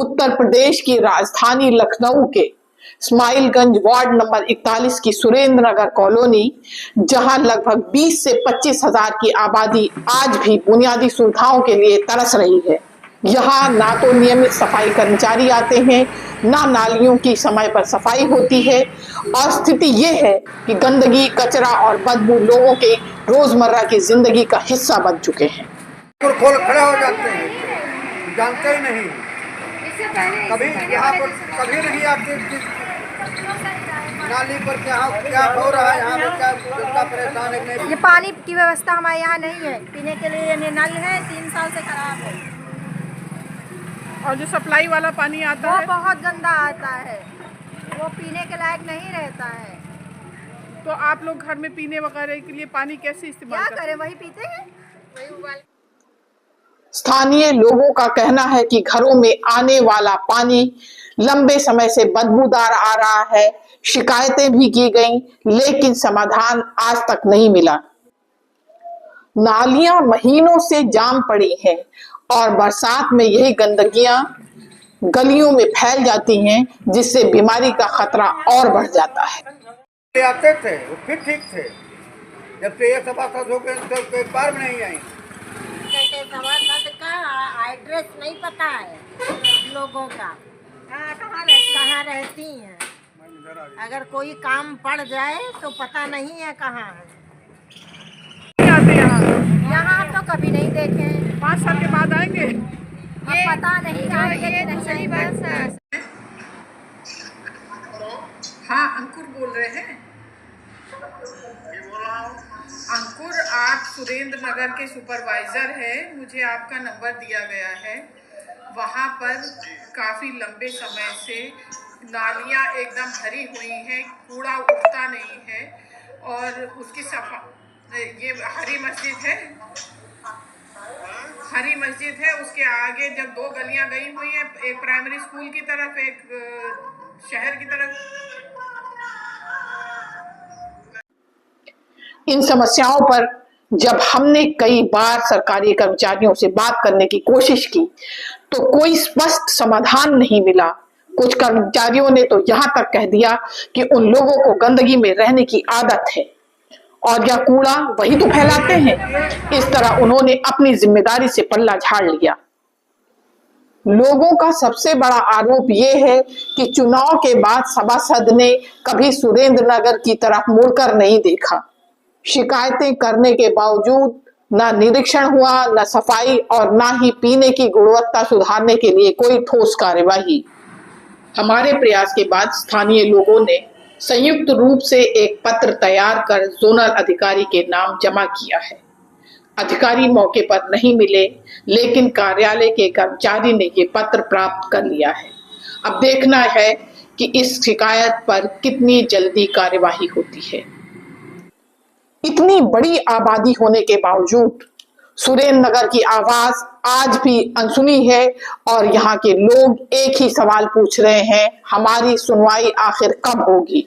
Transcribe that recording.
उत्तर प्रदेश की राजधानी लखनऊ के इस्माइलगंज वार्ड नंबर 41 की सुरेंद्र नगर कॉलोनी, जहां लगभग 20 से 25 हजार की आबादी आज भी बुनियादी सुविधाओं के लिए तरस रही है। यहाँ ना तो नियमित सफाई कर्मचारी आते हैं, ना नालियों की समय पर सफाई होती है और स्थिति ये है कि गंदगी, कचरा और बदबू लोगों के रोजमर्रा की जिंदगी का हिस्सा बन चुके हैं। खोल खड़े हो जाते हैं, जानते ही नहीं, कभी यहाँ पर कभी नहीं आते नाली पर क्या हो रहा है, यहाँ पर क्या परेशान है। ये पानी की व्यवस्था हमारे यहाँ नहीं है, पीने के लिए नल है 3 साल से खराब है और जो सप्लाई वाला पानी आता है वो बहुत गंदा आता है, वो पीने के लायक नहीं रहता है। तो आप लोग घर में पीने वगैरह के लिए पानी कैसे इस्तेमाल क्या करें, वही पीते हैं, वही उबाल। स्थानीय लोगों का कहना है कि घरों में आने वाला पानी लंबे समय से बदबूदार आ रहा है। शिकायतें भी की गईं, लेकिन समाधान आज तक नहीं मिला। नालियां महीनों से जाम पड़ी हैं और बरसात में यही गंदगियां गलियों में फैल जाती हैं, जिससे बीमारी का खतरा और बढ़ जाता है। आते थे वो फिर ठीक थे, जब से ये सभासद हो गए तो कोई बार भी नहीं आई। सभासद का एड्रेस नहीं पता है लोगों का, कहाँ रहती हैं, अगर कोई काम पड़ जाए तो पता नहीं है कहाँ है। आते यहाँ तो कभी नहीं देखे, 5 साल के बाद आएंगे। ये पता नहीं ये दूसरी बात है। हाँ, अंकुर बोल रहे हैं। अंकुर, आप सुरेंद्र नगर के सुपरवाइजर हैं। मुझे आपका नंबर दिया गया है। वहाँ पर काफ़ी लंबे समय से नालियाँ एकदम भरी हुई हैं, कूड़ा उठता नहीं है और उसकी ये हरी मस्जिद है, उसके आगे जब 2 गलियाँ गई हुई हैं, एक प्राइमरी स्कूल की तरफ, एक शहर की तरफ। इन समस्याओं पर जब हमने कई बार सरकारी कर्मचारियों से बात करने की कोशिश की तो कोई स्पष्ट समाधान नहीं मिला। कुछ कर्मचारियों ने तो यहाँ तक कह दिया कि उन लोगों को गंदगी में रहने की आदत है और यह कूड़ा वही तो फैलाते हैं। इस तरह उन्होंने अपनी जिम्मेदारी से पल्ला झाड़ लिया। लोगों का सबसे बड़ा आरोप यह है कि चुनाव के बाद सभासद ने कभी सुरेंद्र नगर की तरफ मुड़कर नहीं देखा। शिकायतें करने के बावजूद न निरीक्षण हुआ, न सफाई और न ही पीने की गुणवत्ता सुधारने के लिए कोई ठोस कार्यवाही। हमारे प्रयास के बाद स्थानीय लोगों ने संयुक्त रूप से एक पत्र तैयार कर जोनल अधिकारी के नाम जमा किया है। अधिकारी मौके पर नहीं मिले, लेकिन कार्यालय के कर्मचारी ने ये पत्र प्राप्त कर लिया है। अब देखना है कि इस शिकायत पर कितनी जल्दी कार्यवाही होती है। इतनी बड़ी आबादी होने के बावजूद सुरेंद्र नगर की आवाज आज भी अनसुनी है और यहाँ के लोग एक ही सवाल पूछ रहे हैं, हमारी सुनवाई आखिर कब होगी।